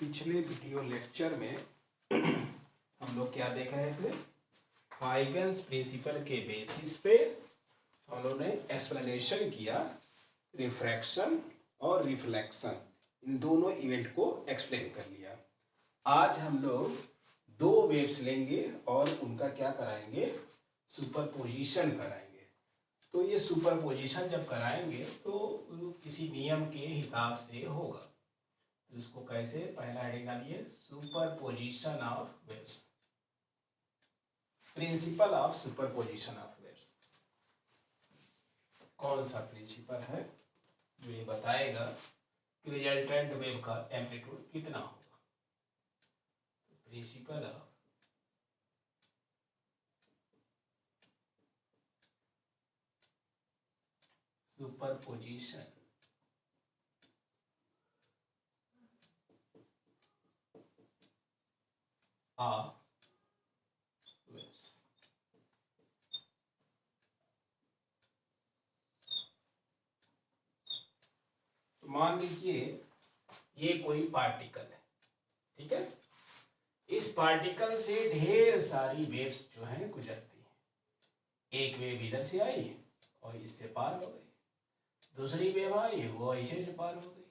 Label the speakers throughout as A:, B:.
A: पिछले video lecture में हम लोग क्या देख रहे थे? हाइगन्स प्रिंसिपल के बेसिस पे हम लोगों ने एक्सप्लेनेशन किया रिफ्रैक्शन और रिफ्लेक्शन, इन दोनों इवेंट को एक्सप्लेन कर लिया। आज हम लोग दो वेव्स लेंगे और उनका क्या कराएंगे? सुपरपोजिशन कराएंगे। तो ये सुपरपोजिशन जब कराएंगे तो किसी नियम के हिसाब से होगा। तो इसको कैसे? पहला हेडिंग डालिए, superposition of waves, principal of superposition of waves. कौन सा प्रिंसिपल है जो ये बताएगा कि रिजल्टेंट वेव का एम्पलीट्यूड कितना होगा? Principal of superposition of waves. तो मान लीजिए ये कोई पार्टिकल है, ठीक है। इस पार्टिकल से ढेर सारी वेव्स जो हैं गुजरती हैं। एक वेव इधर से आई और इससे पार हो गई, दूसरी वेव आई वो ऐसे से पार हो गई,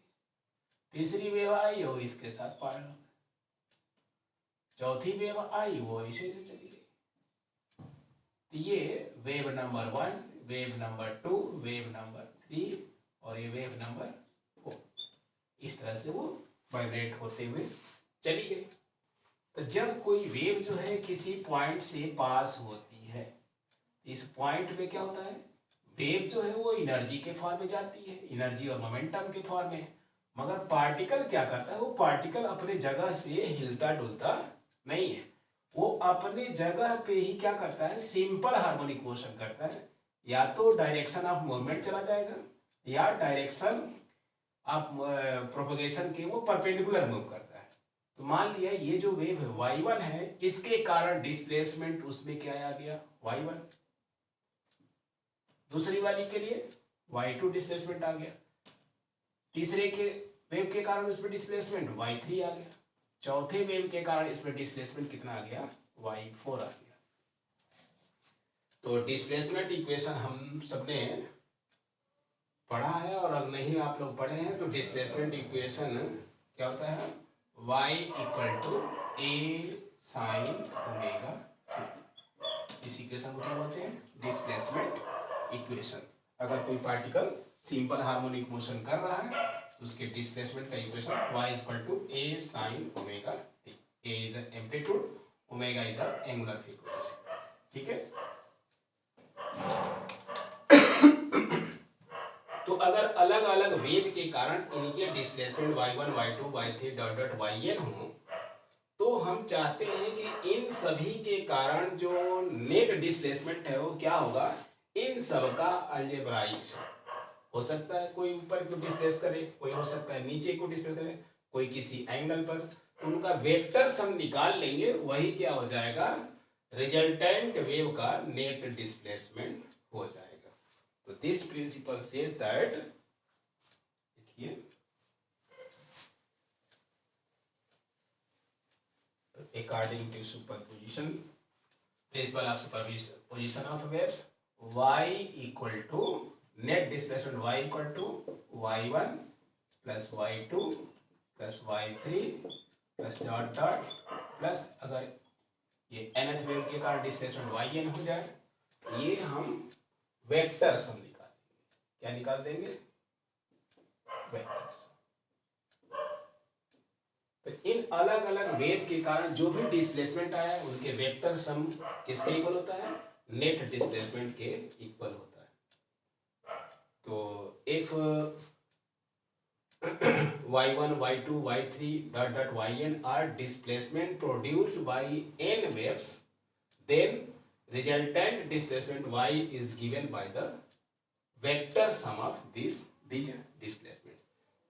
A: तीसरी वेव आई वो इसके साथ पार हो गई, चौथी वेव आई वो ऐसे से चली गई। तो ये wave number 1, wave number 2, wave number 3 और ये वेव नंबर 4, इस तरह से वो वाइब्रेट होते हुए चली गई। तो जब कोई वेव जो है किसी पॉइंट से पास होती है, इस पॉइंट पे क्या होता है? वेव जो है वो एनर्जी के फॉर्म में जाती है, एनर्जी और मोमेंटम के फॉर्म में। मगर पार्टिकल क्या करता है? वो पार्टिकल अपने जगह से हिलता डुलता नहीं है, वो अपने जगह पे ही क्या करता है? सिंपल हार्मोनिक मोशन करता है। या तो डायरेक्शन ऑफ मूवमेंट चला जाएगा या डायरेक्शन ऑफ प्रोपगेशन के वो परपेंडिकुलर मूव करता है। तो मान लिया ये जो वेव है y1 है, इसके कारण डिस्प्लेसमेंट उसमें क्या आ गया? y1। दूसरी वाली के लिए y2 डिस्प्लेसमेंट आ गया, तीसरे के वेव के कारण इसमें डिस्प्लेसमेंट y3 आ गया, चौथे वेव के कारण इसमें डिस्प्लेसमेंट कितना आ गया? y4 आ गया। तो डिस्प्लेसमेंट इक्वेशन हम सबने पढ़ा है, और अगर नहीं आप लोग पढ़े हैं तो डिस्प्लेसमेंट इक्वेशन क्या होता है? y equal to a sine omega t। इस इक्वेशन को क्या बोलते हैं? Displacement equation. अगर कोई पार्टिकल सिंपल हार्मोनिक मोशन कर रहा है तो उसके डिस्प्लेसमेंट का equation y equal to a sine omega t। a is the amplitude, omega is the angular frequency, ठीक है। तो अगर अलग अलग वेव के कारण इनके displacement y1, y2, y3 dot dot yn हो, तो हम चाहते हैं कि इन सभी के कारण जो नेट डिस्प्लेसमेंट है वो क्या होगा? इन सब का अलजेब्राइक हो सकता है, कोई ऊपर को डिस्प्लेस करे, कोई हो सकता है नीचे को डिस्प्लेस करे, कोई किसी एंगल पर, तो उनका वेक्टर हम निकाल लेंगे, वही क्या हो जाएगा? रिजल्टेंट वेव का नेट डिस्प्लेसमेंट हो जाएगा। तो दिस प्रिंसिपल सेज दैट, देखिए, according to superposition, principle of superposition of waves, y equal to net displacement y equal to y1 plus y2 plus y3 plus dot dot plus, अगर ये nth wave के कारण displacement yn हो जाए, ये हम vector sum निकाल देंगे। क्या निकाल देंगे? Vector sum. तो इन अलग अलग वेव के कारण जो भी डिस्प्लेसमेंट आया उनके वेक्टर सम किसके इक्वल होता है? नेट डिस्प्लेसमेंट के इक्वल होता है। तो if y1, y2, y3 dot dot yn are displacement produced by n waves, then resultant displacement y is given by the vector sum of these displacement.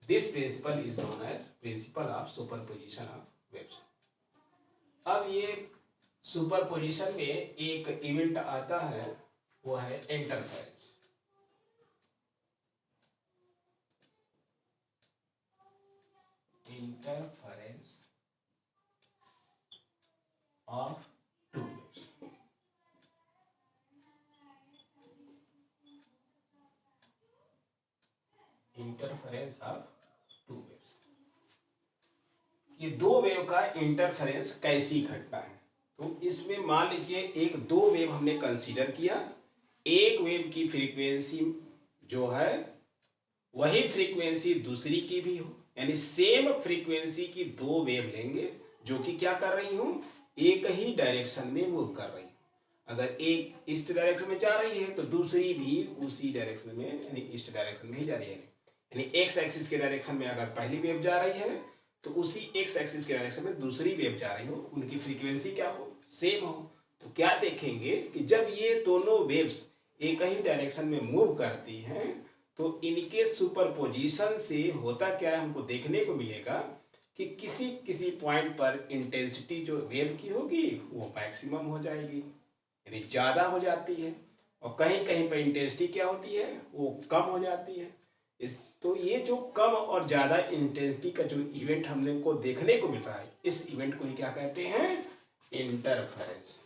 A: This principle is known as principle of superposition of waves. अब ये superposition में एक event आता है, वो है interference. Interference interference of two waves. Interference of two waves, ये दो वेव का इंटरफेरेंस कैसी घटना है। तो इसमें मान लीजिए एक दो वेव हमने कंसीडर किया, एक वेव की फ्रीक्वेंसी जो है वही फ्रीक्वेंसी दूसरी की भी हो, यानी सेम फ्रीक्वेंसी की दो वेव लेंगे जो कि क्या कर रही हूं, एक ही डायरेक्शन में मूव कर रही हूं। अगर एक इस डायरेक्शन में जा रही है तो दूसरी भी उसी डायरेक्शन में यानी इस डायरेक्शन में ही जा रही है, यानी एक्स एक्सिस के डायरेक्शन में अगर पहली वेव जा रही है तो उसी एक्स एक्सिस के डायरेक्शन में दूसरी वेव जा रही हो, उनकी फ्रीक्वेंसी क्या हो, सेम हो। तो क्या देखेंगे कि जब ये दोनों वेव्स एक ही डायरेक्शन में मूव करती हैं तो इनके सुपरपोजिशन से होता क्या है, हमको देखने को मिलेगा कि किसी किसी पॉइंट पर इंटेंसिटी जो वेव की होगी वो मैक्सिमम हो जाएगी, यानी ज़्यादा हो जाती है, और कहीं कहीं पर इंटेंसिटी क्या होती है, वो कम हो जाती है। इस तो ये जो कम और ज़्यादा इंटेंसिटी का जो इवेंट हमने को देखने को मिल रहा है, इस इवेंट को ही क्या कहते हैं, इंटरफेरेंस।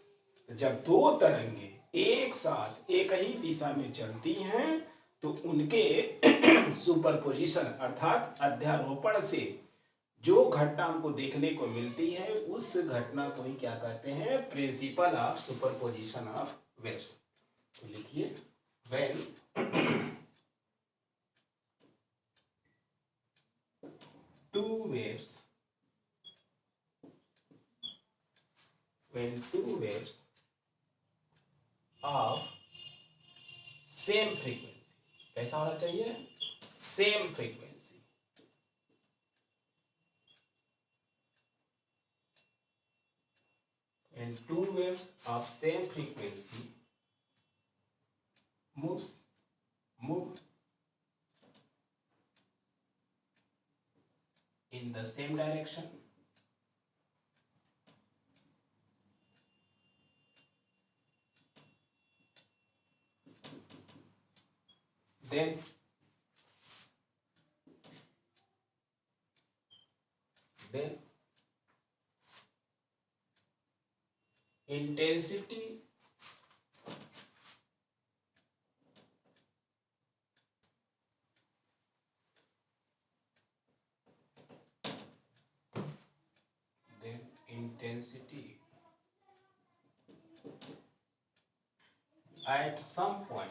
A: जब दो तरंगे एक साथ एक ही दिशा में चलती हैं तो उनके सुपरपोजिशन अर्थात अध्यारोपण से जो घटना हमको देखने को मिलती है उस घटना को ही क्या कहते हैं, principal of superposition of waves. तो लिखिए, when two waves of same frequency, कैसा होना चाहिए, same frequency, and two waves of same frequency move in the same direction, then intensity at some point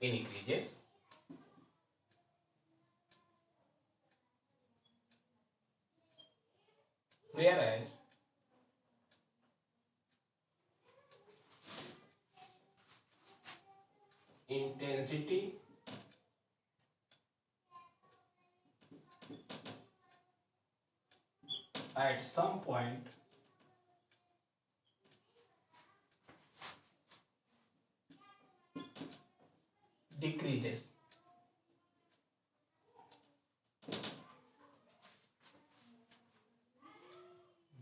A: increases, whereas intensity at some point decreases.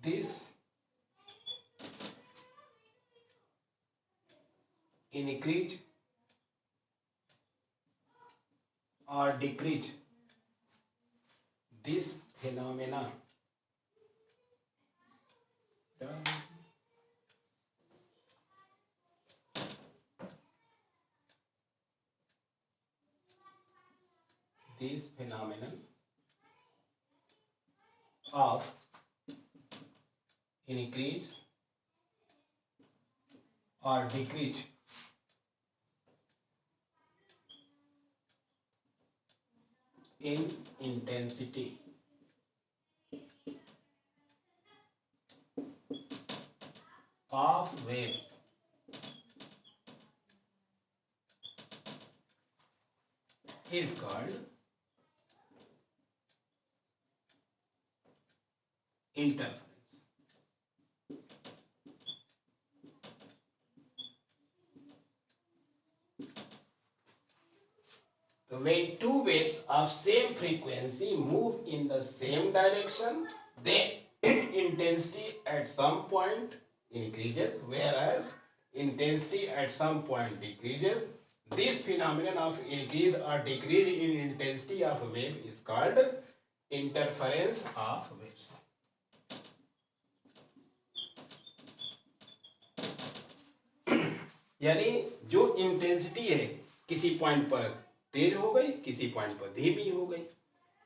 A: This increase or decrease, this phenomena of increase or decrease in intensity of waves is called interference. So when two waves of same frequency move in the same direction, then intensity at some point increases, whereas intensity at some point decreases. This phenomenon of increase or decrease in intensity of wave is called interference of waves. यानी जो intensity है किसी point पर तेज हो गई, किसी point पर धीमी हो गई,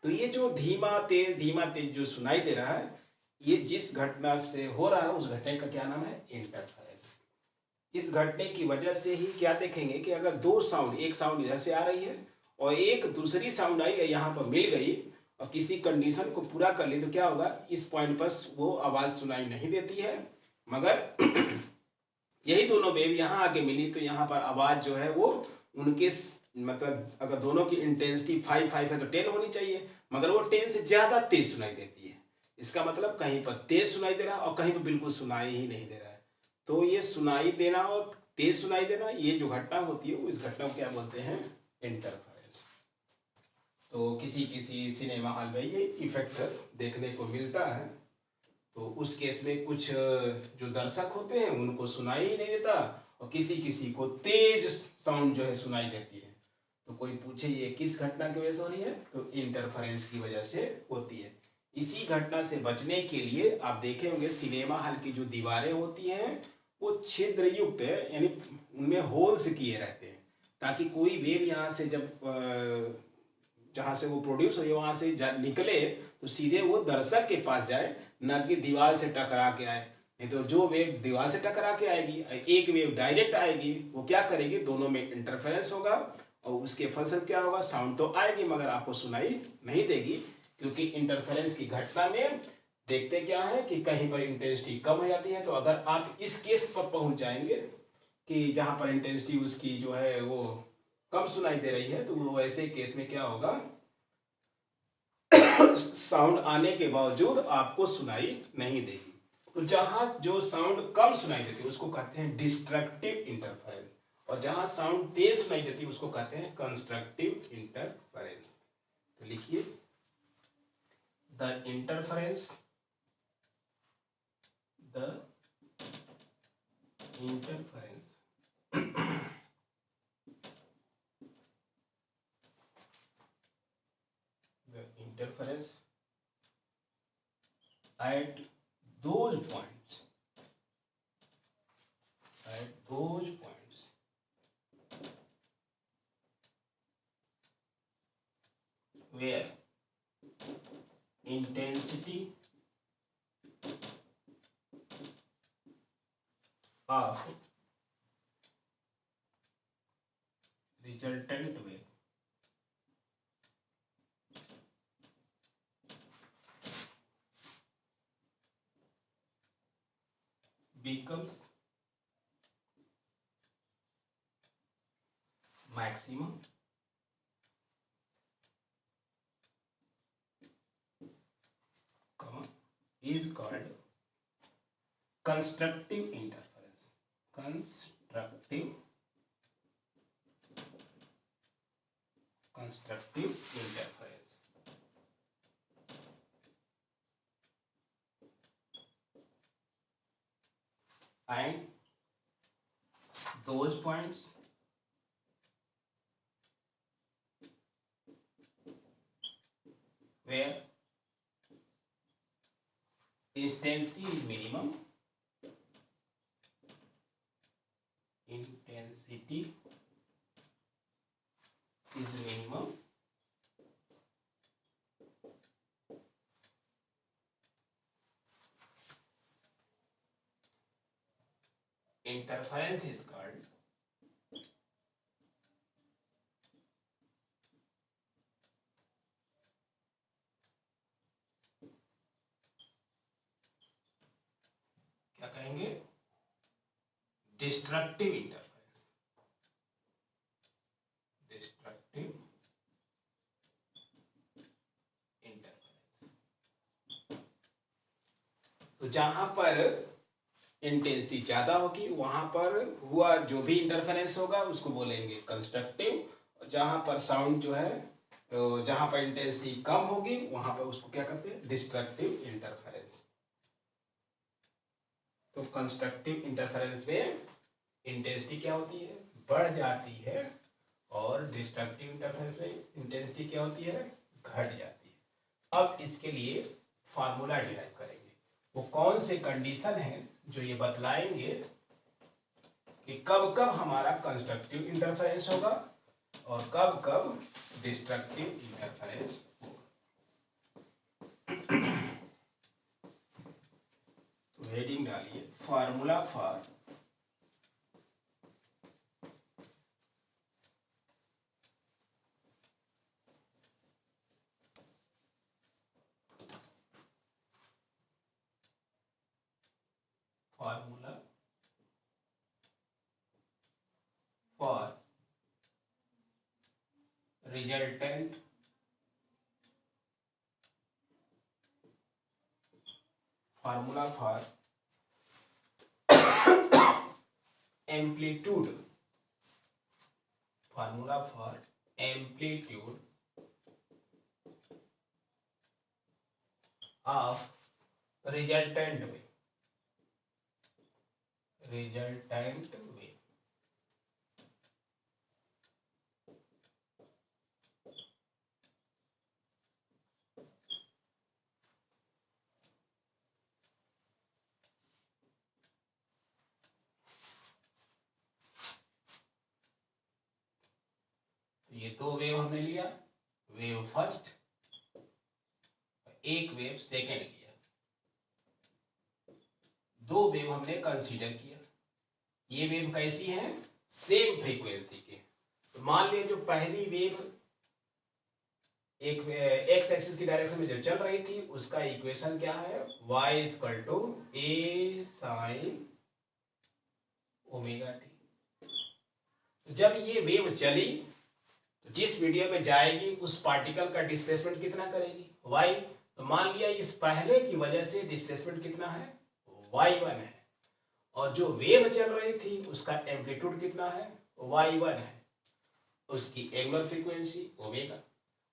A: तो ये जो धीमा तेज जो सुनाई दे रहा है, ये जिस घटना से हो रहा है उस घटना का क्या नाम है? इंटरफेरेंस। इस घटने की वजह से ही क्या देखेंगे कि अगर दो साउंड, एक साउंड इधर से आ रही है और एक दूसरी साउंड आई यहाँ पर मिल गई और किसी कंडीशन को पूरा कर ली, तो क्या होगा? इस पॉइंट पर वो आवाज सुनाई नहीं देती है, मगर यही दोनों वेव यहाँ आके मिली तो यहाँ पर आवाज जो है वो उनके मतलब अगर दोनों की इंटेंसिटी 5 है तो 10 होनी चाहिए, मगर वो 10 से ज्यादा तेज सुनाई देती है। इसका मतलब कहीं पर तेज सुनाई दे रहा है और कहीं पर बिल्कुल सुनाई ही नहीं दे रहा है। तो ये सुनाई देना और तेज सुनाई देना, ये जो घटना होती है इस घटना को क्या बोलते हैं? इंटरफेरेंस। तो किसी किसी सिनेमा हॉल में ये इफेक्ट देखने को मिलता है। तो उस केस में कुछ जो दर्शक होते हैं उनको सुनाई ही नहीं देता और किसी किसी को तेज साउंड जो है सुनाई देती है। तो कोई पूछे ये किस घटना की वजह से हो रही है? तो इंटरफेरेंस की वजह से होती है। इसी घटना से बचने के लिए आप देखे होंगे सिनेमा हॉल की जो दीवारें होती हैं वो छिद्र युक्त है, यानी उनमें होल्स किए रहते हैं, ताकि कोई वेव यहाँ से जब जहाँ से वो प्रोड्यूस हो वहाँ से निकले तो सीधे वो दर्शक के पास जाए, न कि दीवार से टकरा के आए। नहीं तो जो वेव दीवार से टकरा के आएगी, एक वेव डायरेक्ट आएगी, वो क्या करेगी? दोनों में इंटरफेरेंस होगा और उसके फलस्वरूप क्या होगा? साउंड तो आएगी मगर आपको सुनाई नहीं देगी, क्योंकि इंटरफेरेंस की घटना में देखते क्या है कि कहीं पर इंटेंसिटी कम हो जाती है। तो अगर आप इस केस पर पहुंच जाएंगे कि जहां पर इंटेंसिटी उसकी जो है वो कम सुनाई दे रही है, तो वो ऐसे केस में क्या होगा? साउंड आने के बावजूद आपको सुनाई नहीं देगी। तो जहां जो साउंड कम सुनाई देती है उसको कहते हैं डिस्ट्रक्टिव इंटरफेरेंस, और जहां साउंड तेज सुनाई देती है उसको कहते हैं कंस्ट्रक्टिव इंटरफेरेंस। तो लिखिए, the interference at those points where intensity of resultant wave becomes maximum, is called constructive interference. Constructive interference. And those points where intensity is minimum, interference is called क्या कहेंगे? Destructive interference. तो जहां पर intensity ज्यादा होगी वहां पर हुआ जो भी इंटरफेरेंस होगा उसको बोलेंगे कंस्ट्रक्टिव। जहां पर साउंड जो है, तो जहां पर इंटेंसिटी कम होगी वहां पर उसको क्या कहते हैं? Destructive interference. तो कंस्ट्रक्टिव इंटरफेरेंस में इंटेंसिटी क्या होती है? बढ़ जाती है, और डिस्ट्रक्टिव इंटरफेरेंस में इंटेंसिटी क्या होती है, घट जाती है। अब इसके लिए फार्मूला डिराइव करेंगे। वो कौन से कंडीशन है जो ये बतलाएंगे कि कब कब हमारा कंस्ट्रक्टिव इंटरफेरेंस होगा और कब कब डिस्ट्रक्टिव इंटरफेरेंस होगा। तो हेडिंग डालिए formula for formula for resultant formula for amplitude formula for amplitude of resultant wave ये दो वेव हमने लिया, वेव फर्स्ट, एक वेव सेकेंड लिया, दो वेव हमने कंसीडर किया। ये वेव कैसी हैं, सेम फ्रीक्वेंसी के। तो मान लीजिए जो पहली वेव एक एक्स एक्सिस की डायरेक्शन में जो चल रही थी उसका इक्वेशन क्या है, y equal to A sine omega T. जब ये वेव चली तो जिस मीडियम में जाएगी उस पार्टिकल का डिस्प्लेसमेंट कितना करेगी, y। तो मान लिया इस पहले की वजह से डिस्प्लेसमेंट कितना है, y1 है, और जो वेव चल रही थी उसका एम्पलीट्यूड कितना है, y1 है, उसकी एंगुलर फ्रीक्वेंसी ओमेगा।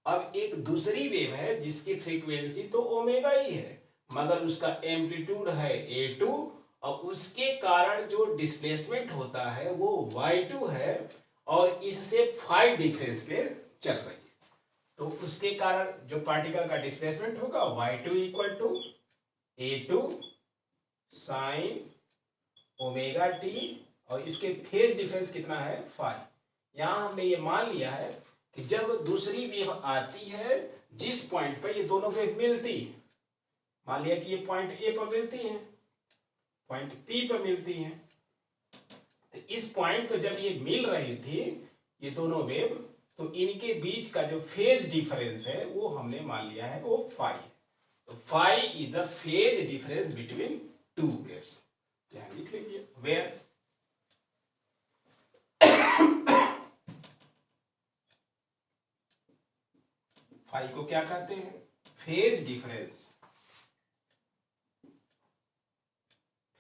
A: अब एक दूसरी वेव है जिसकी फ्रीक्वेंसी तो ओमेगा ही है मगर उसका एम्पलीट्यूड है a2 और उसके कारण जो डिस्प्लेसमेंट होता है वो y2 है और इससे फाई डिफरेंस पे चल रही है। तो उसके कारण जो पार्टिकल का डिस्प्लेसमेंट होगा y2 equal to a2 sine omega T और इसके फेज डिफरेंस कितना है, फाई। यहां हमने ये मान लिया है कि जब दूसरी वेव आती है जिस पॉइंट पर ये दोनों वेव मिलती है, मान लिया कि ये पॉइंट ए पर मिलती है, पॉइंट पी पर मिलती है, तो इस पॉइंट पर जब ये मिल रही थी ये दोनों वेव, तो इनके बीच का जो फेज डिफरेंस है वो हमने मान लिया है वो फाई है। तो phi is the phase difference between two waves. यहां लिख लीजिए वेयर फाई को क्या कहते हैं, फेज डिफरेंस,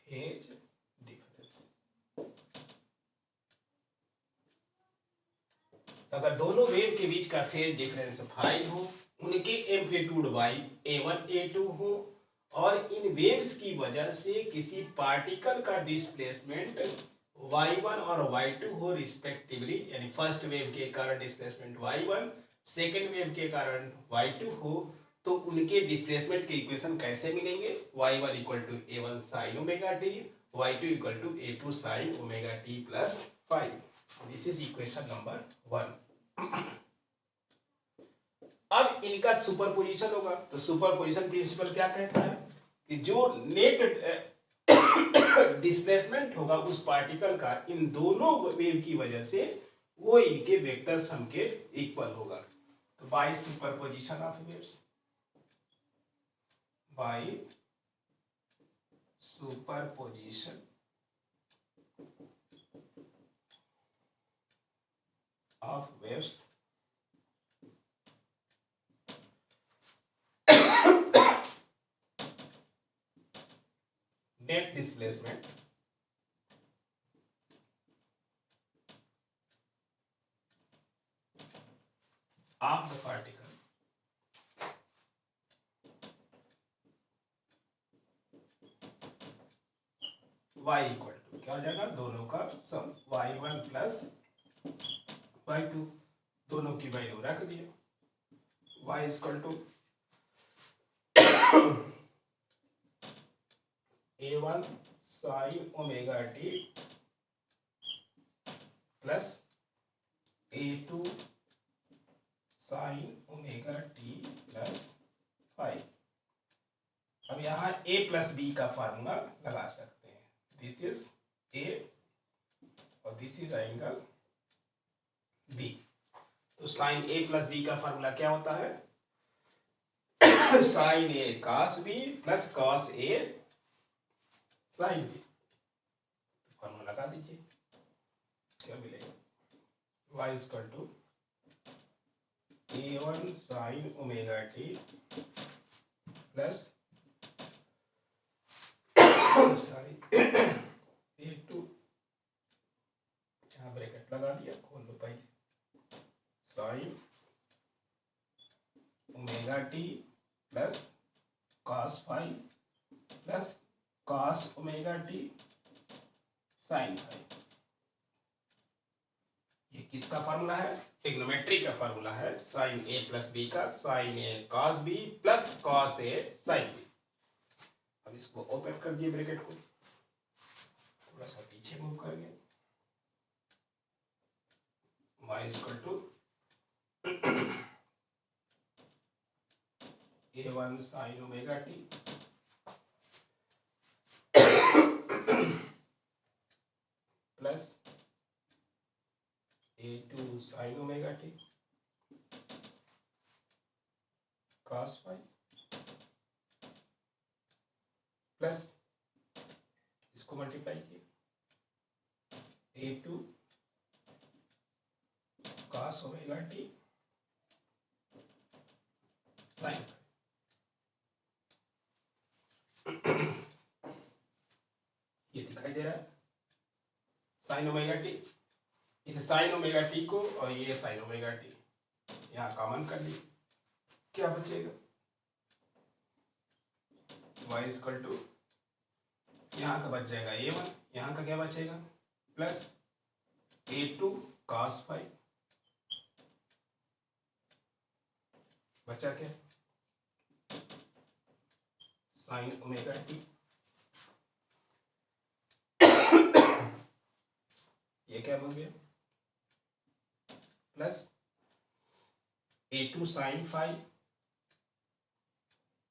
A: फेज डिफरेंस। अगर दोनों वेव के बीच का फेज डिफरेंस फाई हो, उनके एम्पलीट्यूड y a1 a2 हो और इन वेव्स की वजह से किसी पार्टिकल का डिस्प्लेसमेंट y1 और y2 हो रिस्पेक्टिवली, यानी फर्स्ट वेव के कारण डिस्प्लेसमेंट y1, सेकेंड वेव के कारण y2 हो, तो उनके डिस्प्लेसमेंट के इक्वेशन कैसे मिलेंगे, y1 equal to a1 sine omega T, y2 equal to a2 sine omega T plus 5। This is equation number 1। अब इनका सुपरपोजिशन होगा। तो सुपरपोजिशन प्रिंसिपल क्या कहता है कि जो नेट डिस्प्लेसमेंट होगा उस पार्टिकल का इन दोनों वेव की वजह से वो इनके वेक्टर सम के इक्वल होगा। तो by superposition of waves, by superposition of waves net displacement of the particle y equal to क्या हो जाएगा, दोनों का सम y1 प्लस y2। दोनों की वैल्यू रख दिया। y equal to A1 sine omega T plus A2 sine omega T plus 5। अब यहाँ a प्लस बी का फार्मूला लगा सकते हैं। दिस इज a और दिस इज एंगल b। तो साइन a प्लस b का फार्मूला क्या होता है? Sine a cos b plus cos a sine b। Formula लगा दीजिए, क्या मिलेगा? y equal to A1 sine omega T plus sorry A2, यहाँ ब्रैकेट लगा दिया, खोल लो पहले, sine omega T plus cos five plus cos omega T sine five. ये किसका फार्मूला है? ट्रिग्नोमेट्री का फार्मूला है, साइन ए प्लस बी का, sine A cos B plus cos A sine B. अब इसको ओपन कर दिए ब्रैकेट को, थोड़ा सा पीछे मूव करेंगे, y equal to A1 sine omega T plus A2 sine omega T cos five plus इसको मल्टीप्लाई किए A2 cos omega T sign. ये दिखाई दे रहा है साइन ओमेगा टी। इस साइन ओमेगा टी को और ये साइन ओमेगा टी यहाँ कॉमन कर ली, क्या बचेगा? y इक्वल टू यहाँ का बच जाएगा A1, यहाँ का क्या बचेगा? प्लस A2 cos फाइव, बचा क्या? Sine omega T. ये क्या बन गया? Plus A2 sine five,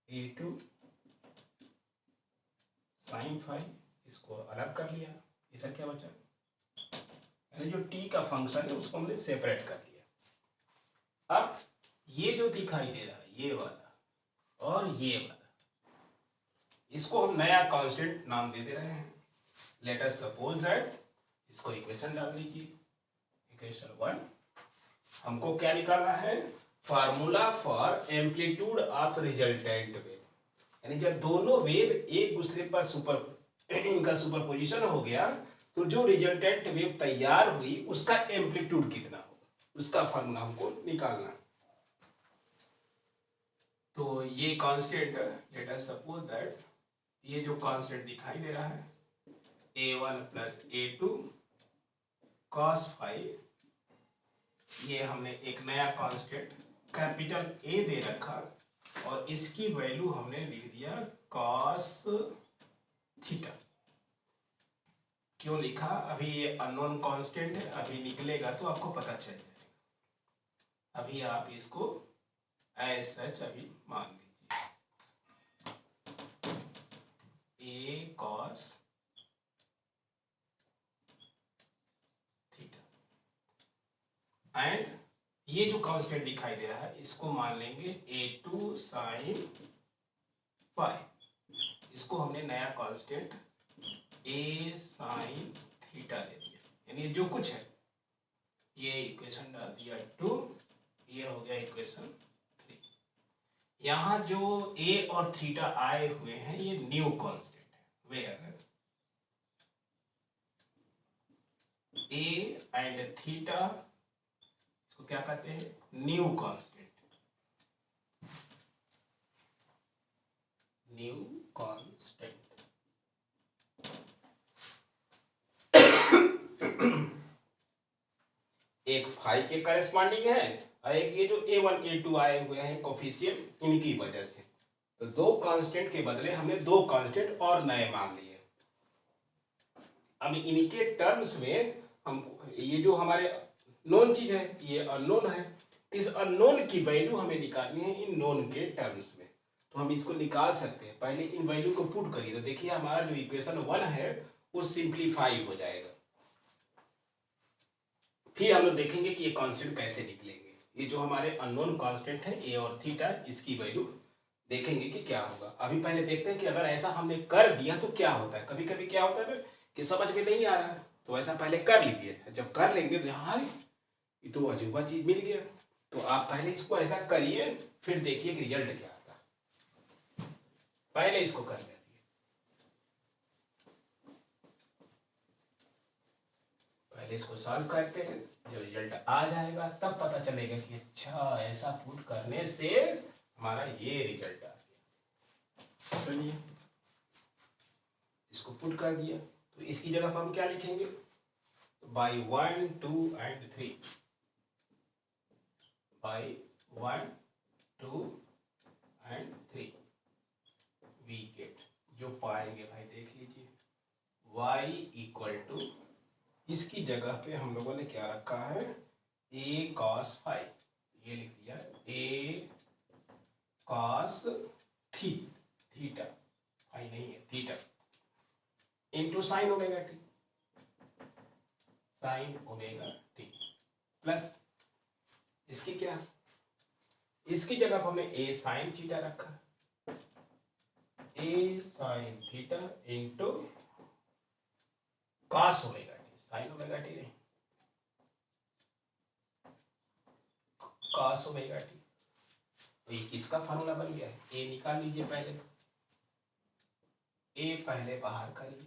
A: A2 sine five, इसको अलग कर लिया, इधर क्या बचा? यानी जो t का फंक्शन है उसको हमने सेपरेट कर लिया। अब ये जो दिखाई दे रहा है ये वाला और ये वाला, इसको हम नया कांस्टेंट नाम दे रहे हैं। लेट अस सपोज दैट, इसको इक्वेशन डाल लीजिए, इक्वेशन 1। हमको क्या निकालना है? Formula for amplitude of resultant wave. यानी जब दोनों वेव एक दूसरे पर इनका सुपरपोजिशन हो गया तो जो रिजल्टेंट वेव तैयार हुई उसका एम्पलीट्यूड कितना होगा, उसका फार्मूला हमको निकालना है। तो ये constant, let us suppose that ये जो कांस्टेंट दिखाई दे रहा है A1 plus A2 cos five, ये हमने एक नया कांस्टेंट कैपिटल A दे रखा और इसकी वैल्यू हमने लिख दिया cos थीटा। क्यों लिखा? अभी ये अननोन कांस्टेंट है, अभी निकलेगा तो आपको पता चल जाएगा। अभी आप इसको एज सच अभी मान लीजिए A cos थीटा, एंड ये जो कांस्टेंट दिखाई दे रहा है इसको मान लेंगे A2 साइन फाइव। इसको हमने नया कांस्टेंट A साइन थीटा दे दिया, यानी जो कुछ है ये इक्वेशन डाल दिया 2, ये हो गया इक्वेशन 3। यहाँ जो A और थीटा आए हुए हैं ये न्यू कांस्टेंट है, वेयर A एंड थीटा इसको क्या कहते हैं? New constant, new constant. एक फाई के करेस्पॉन्डिंग है और एक ये जो A1 A2 आए हुए हैं कोफिशिएंट, इनकी वजह से। तो दो कांस्टेंट के बदले हमने दो कांस्टेंट और नए मान लिए। अब इनके टर्म्स में हम ये जो हमारे नोन चीज है ये अननोन है, इस अननोन की वैल्यू हमें निकालनी है इन नोन के टर्म्स में। तो हम इसको निकाल सकते हैं। पहले इन वैल्यू को पुट करिए तो देखिए हमारा जो इक्वेशन 1 है वो सिंप्लीफाई हो जाएगा। फिर हम लोग देखेंगे कि ये कांस्टेंट कैसे निकलेंगे। ये जो हमारे अननोन कांस्टेंट है ए और थीटा, इसकी वैल्यू देखेंगे कि क्या होगा। अभी पहले देखते हैं कि अगर ऐसा हमने कर दिया तो क्या होता है। कभी कभी क्या होता है कि समझ में नहीं आ रहा है तो ऐसा पहले कर लीजिए, जब कर लेंगे तो हाँ ये तो अजूबा चीज मिल गया। तो आप पहले इसको ऐसा करिए फिर देखिए कि रिजल्ट क्या आता है। पहले इसको कर लीजिए, पहले इसको सॉल्व करते हैं। जब रिजल्ट आ जाएगा तब पता चलेगा कि अच्छा ऐसा पुट करने से हमारा ये रिजल्ट आ गया। चलिए इसको पुट कर दिया तो इसकी जगह पर हम क्या लिखेंगे, by 1 2 and 3, by 1 2 and 3 we get, जो पाएंगे भाई देख लीजिए y इक्वल टू, इसकी जगह पे हम लोगों ने क्या रखा है a cos फाई, ये लिख दिया a cos थीटा, फाई नहीं है theta, into sine omega T, sign omega T plus इसकी क्या, इसकी जगह पर हमने a साइन थीटा रखा, a sine theta into cos omega T, sign omega T नहीं cos ओमेगा टी। तो ये किसका फार्मूला बन गया है, a निकाल लीजिए पहले, a पहले बाहर करिए,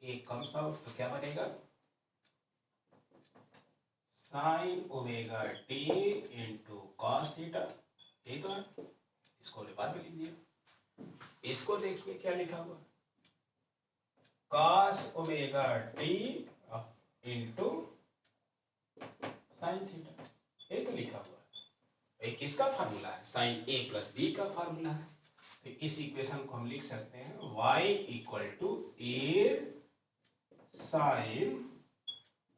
A: a कम्स आउट तो क्या बनेगा sign omega T into cos theta, यही तो है। इसको बाद में लीजिए, इसको देखिए क्या लिखा हुआ cos omega T into sine theta, ये तो लिखा हुआ है। ये किसका फार्मूला है, साइन ए प्लस बी का फार्मूला है। तो इस इक्वेशन को हम लिख सकते हैं y equal to A sine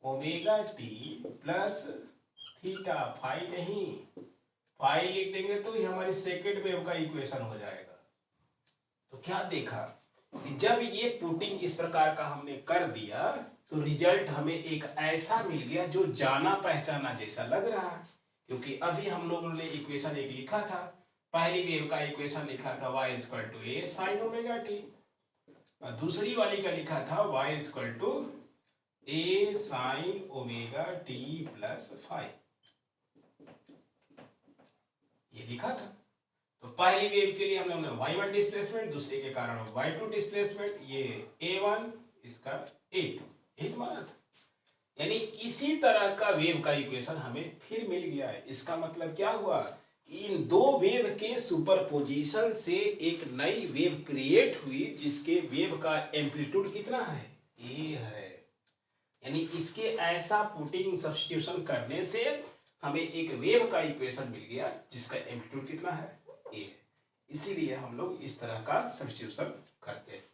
A: omega T plus theta, phi नहीं, फाई लिख देंगे तो ये हमारी सेकेंड वेव का इक्वेशन हो जाएगा। तो क्या देखा कि जब ये पुटिंग इस प्रकार का हमने कर दिया तो रिजल्ट हमें एक ऐसा मिल गया जो जाना पहचाना जैसा लग रहा है। क्योंकि अभी हम लोगों ने इक्वेशन एक लिखा था, पहली वेव का इक्वेशन लिखा था y equal to A sine omega T, और दूसरी वाली का लिखा था y equal to A sine omega T plus five, ये लिखा था। तो पहली वेव के लिए हमने y1 डिस्प्लेसमेंट, दूसरे के कारण y2 डिस्प्लेसमेंट, ये a1 इसका a2, यही तो माना था। यानी इसी तरह का वेव का इक्वेशन हमें फिर मिल गया है। इसका मतलब क्या हुआ, इन दो वेव के सुपरपोजिशन से एक नई वेव क्रिएट हुई जिसके वेव का एम्पलीट्यूड कितना है, ए है। यानी इसके ऐसा पुटिंग सब्स्टिट्यूशन करने से हमें एक वेव का इक्वेशन मिल गया जिसका एम्पलीट्यूड कितना है, ए है। इसीलिए हम लोग इस तरह का सब्स्टिट्यूशन करते हैं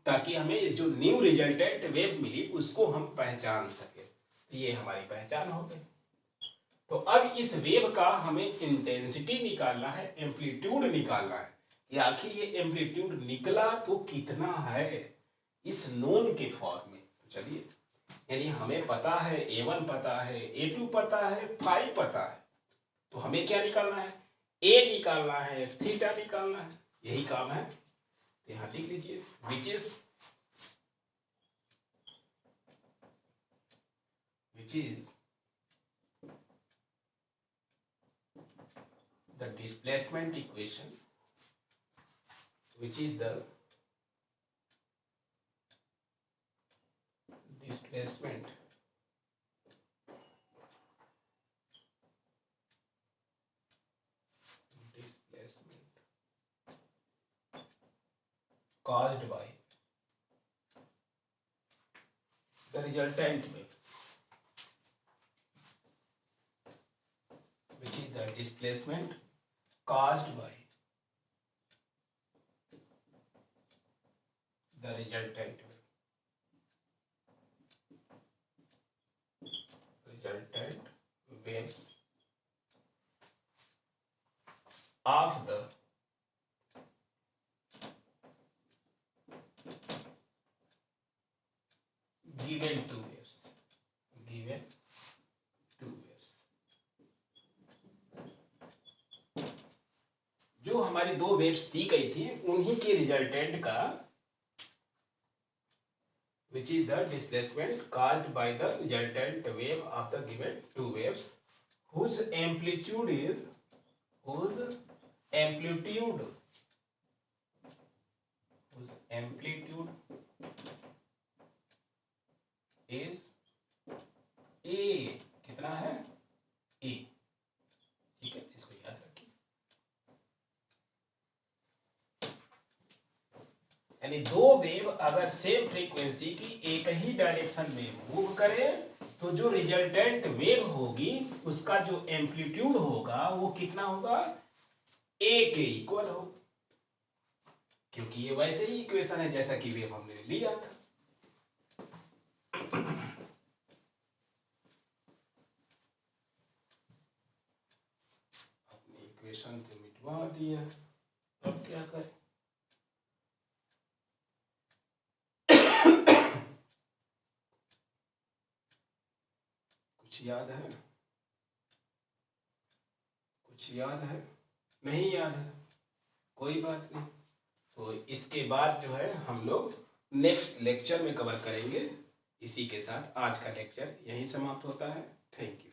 A: ताकि हमें जो न्यू रिजल्टेंट वेव मिली उसको हम पहचान सके। ये हमारी पहचान हो गई। तो अब इस वेव का हमें इंटेंसिटी निकालना है, एम्पलीट्यूड निकालना है कि आखिर ये एम्पलीट्यूड निकला तो कितना है इस नोन के फॉर्म में। तो चलिए, यानी हमें पता है A1 पता है, A2 पता है, फाई पता है, तो हमें क्या निकालना है, A निकालना है, थीटा निकालना है, यही काम है। यहाँ लिख लीजिए which is the displacement equation, which is the displacement caused by the resultant wave which is the displacement caused by the resultant waves of the given two waves जो हमारी दो वेव्स दी गई थी उन्हीं के रिजल्टेंट का which is the displacement caused by the resultant wave of the given two waves whose amplitude is a कितना है a, ठीक है, इसको याद रखिए। यानी दो वेव अगर सेम फ्रीक्वेंसी की एक ही डायरेक्शन में मूव करे तो जो रिजल्टेंट वेव होगी उसका जो एम्पलीट्यूड होगा वो कितना होगा, a के इक्वल होगा, क्योंकि ये वैसे ही इक्वेशन है जैसा कि वेव हमने लिया था। अपनी इक्वेशन तो मिटवा दिया, अब क्या करें। कुछ याद है, नहीं याद है, कोई बात नहीं। तो इसके बाद जो है हम लोग नेक्स्ट लेक्चर में कवर करेंगे। इसी के साथ आज का लेक्चर यहीं समाप्त होता है। Thank you.